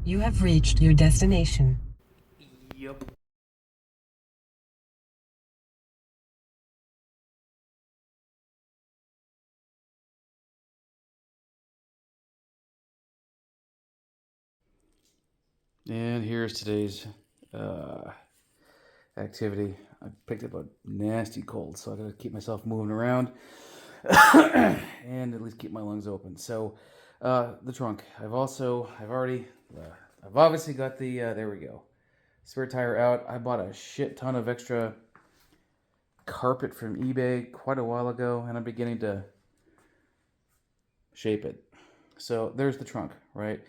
You have reached your destination. Yep. And here's today's uh, activity. I picked up a nasty cold, so I gotta keep myself moving around and at least keep my lungs open. So, the trunk. I've obviously got the, there we go, spare tire out. I bought a shit ton of extra carpet from eBay quite a while ago, and I'm beginning to shape it. So, there's the trunk, right?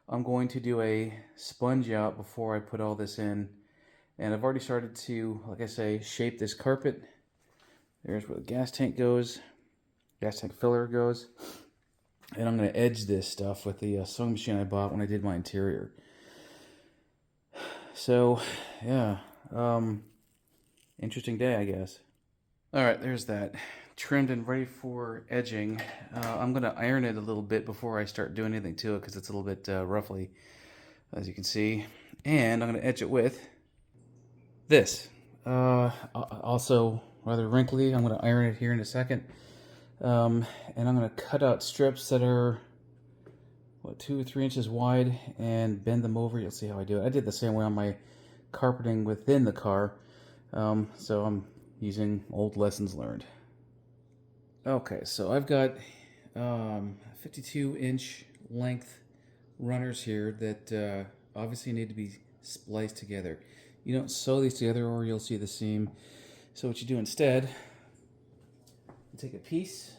I'm going to do a sponge out before I put all this in. And I've already started to, like I say, shape this carpet. There's where the gas tank goes, gas tank filler goes. And I'm going to edge this stuff with the sewing machine I bought when I did my interior. So, yeah, interesting day, I guess. All right, there's that. Trimmed and ready for edging. I'm going to iron it a little bit before I start doing anything to it because it's a little bit roughly, as you can see. And I'm going to edge it with this. Also rather wrinkly. I'm going to iron it here in a second. And I'm going to cut out strips that are, 2 or 3 inches wide and bend them over. You'll see how I do it. I did the same way on my carpeting within the car. So I'm using old lessons learned. Okay, so I've got 52-inch length runners here that obviously need to be spliced together. You don't sew these together or you'll see the seam. So what you do instead, you take a piece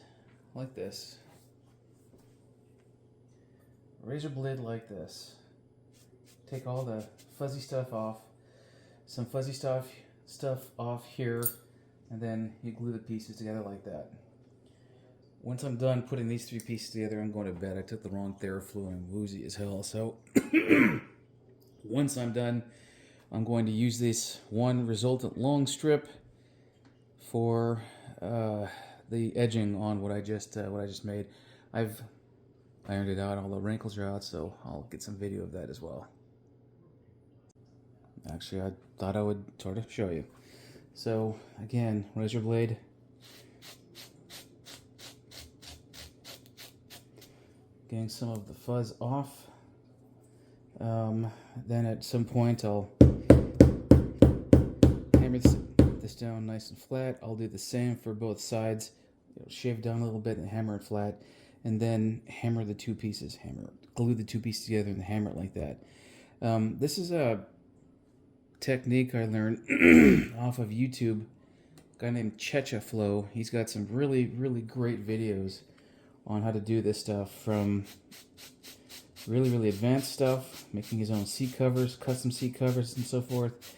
like this, razor blade like this, take all the fuzzy stuff off, some fuzzy stuff off here, and then you glue the pieces together like that. Once I'm done putting these 3 pieces together, I'm going to bed. I took the wrong Theraflu and I'm woozy as hell. So once I'm done, I'm going to use this one resultant long strip for the edging on what I just made. I've ironed it out, all the wrinkles are out, so I'll get some video of that as well. Actually, I thought I would sort of show you. So again, razor blade, getting some of the fuzz off. Then at some point I'll hammer this down nice and flat. I'll do the same for both sides. Shave down a little bit and hammer it flat, and then hammer the 2 pieces. Glue the 2 pieces together and hammer it like that. This is a technique I learned off of YouTube. A guy named Checha Flow. He's got some really, really great videos on how to do this stuff, from really, really advanced stuff, making his own seat covers, custom seat covers, and so forth,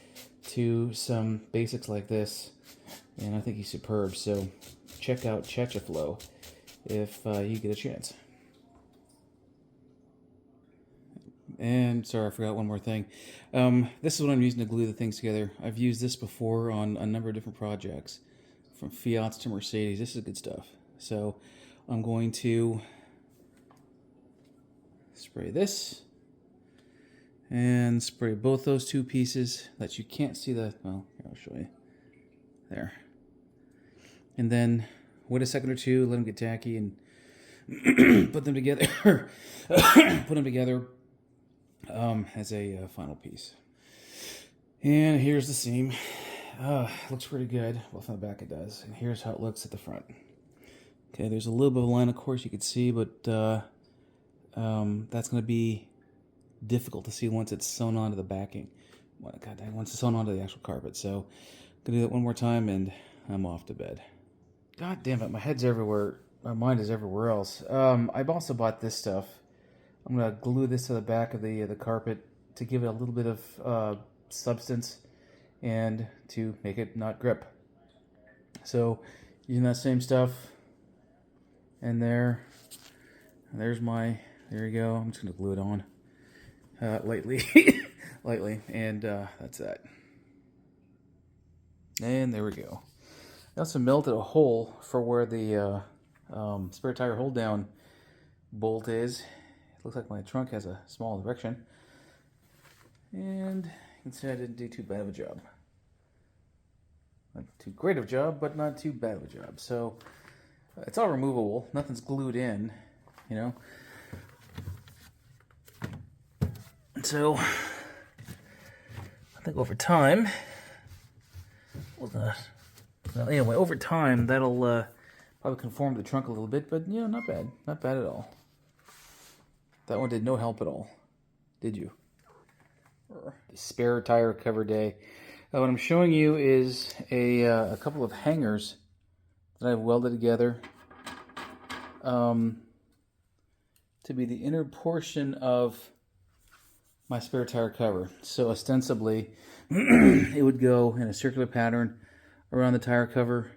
to some basics like this. And I think he's superb. So check out Checha Flow if you get a chance. And sorry, I forgot one more thing. This is what I'm using to glue the things together. I've used this before on a number of different projects, from Fiats to Mercedes. This is good stuff. So I'm going to spray this and spray both those 2 pieces that you can't see the, well, here, I'll show you. There. And then wait a second or two, let them get tacky, and put them together. Put them together as a final piece. And here's the seam. Looks pretty good. Well, from the back it does. And here's how it looks at the front. Okay, there's a little bit of a line, of course, you can see, but that's going to be difficult to see once it's sewn onto the backing. Once it's sewn onto the actual carpet. So I'm going to do that one more time, and I'm off to bed. God damn it, my head's everywhere. My mind is everywhere else. I've also bought this stuff. I'm going to glue this to the back of the carpet to give it a little bit of substance and to make it not grip. So using that same stuff, and there's there you go. I'm just going to glue it on lightly, and that's that. And there we go. I also melted a hole for where the spare tire hold down bolt is. It looks like my trunk has a small erection. And you can see I didn't do too bad of a job. Not too great of a job, but not too bad of a job. So it's all removable. Nothing's glued in, you know. So I think over time, well, anyway, over time that'll probably conform to the trunk a little bit, but you know, not bad, not bad at all. That one did no help at all, did you? Spare tire cover day. What I'm showing you is a couple of hangers that I've welded together to be the inner portion of my spare tire cover. So ostensibly, it would go in a circular pattern around the tire cover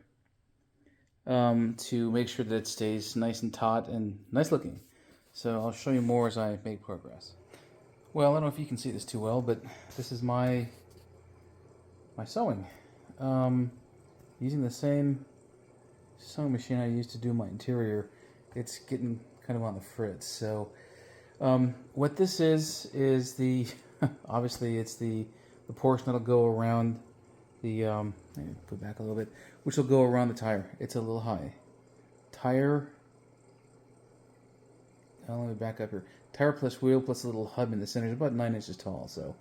to make sure that it stays nice and taut and nice looking. So I'll show you more as I make progress. Well, I don't know if you can see this too well, but this is my sewing. Using the same sewing machine I used to do my interior. It's getting kind of on the fritz. So what this is the obviously it's the portion that'll go around the go back a little bit, which will go around the tire. It's a little high. Tire. Let me back up here. Tire plus wheel plus a little hub in the center is about 9 inches tall. So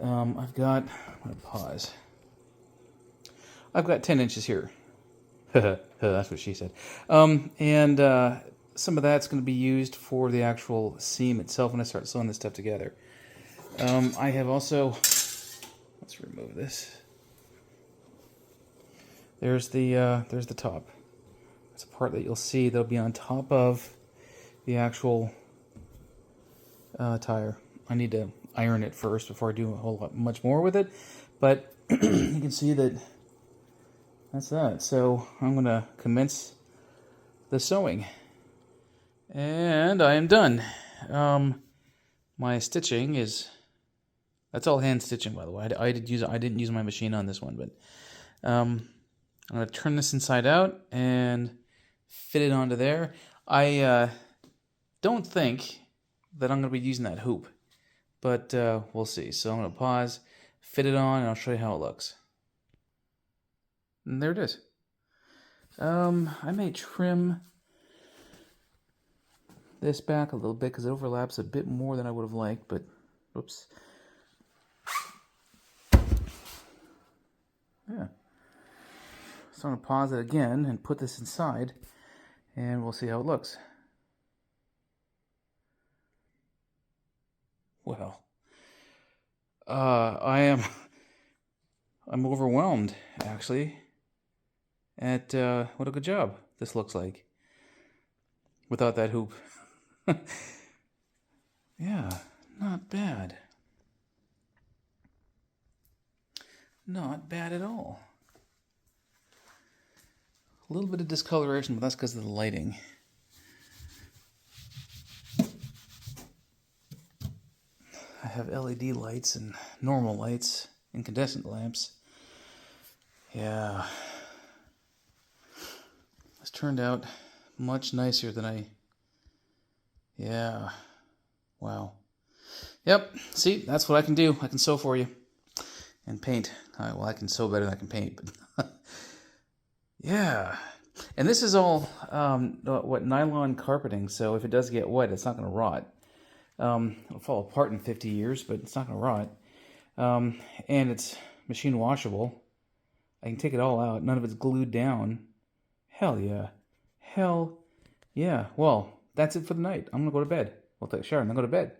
I've got. I'm gonna pause. I've got 10 inches here. That's what she said. And some of that's going to be used for the actual seam itself when I start sewing this stuff together. I have also. Let's remove this. There's the top. It's a part that you'll see that'll be on top of the actual tire. I need to iron it first before I do a whole lot much more with it, but you can see that that's that. So I'm going to commence the sewing, and I am done. My stitching that's all hand stitching, by the way. I didn't use my machine on this one, but I'm going to turn this inside out and fit it onto there. I don't think that I'm going to be using that hoop, but we'll see. So I'm going to pause, fit it on, and I'll show you how it looks. And there it is. I may trim this back a little bit because it overlaps a bit more than I would have liked, but oops. Yeah. So I'm going to pause it again and put this inside, and we'll see how it looks. Well, I'm overwhelmed, actually, at what a good job this looks like without that hoop. Yeah, not bad. Not bad at all. A little bit of discoloration, but that's because of the lighting. I have LED lights and normal lights, incandescent lamps. Yeah. This turned out much nicer than Yeah. Wow. Yep. See, that's what I can do. I can sew for you. And paint. Well, I can sew better than I can paint, but yeah. And this is all nylon carpeting, so if it does get wet, it's not going to rot. It'll fall apart in 50 years, but it's not going to rot. And it's machine washable. I can take it all out. None of it's glued down. Hell yeah. Hell yeah. Well, that's it for the night. I'm going to go to bed. We'll take a shower and then go to bed.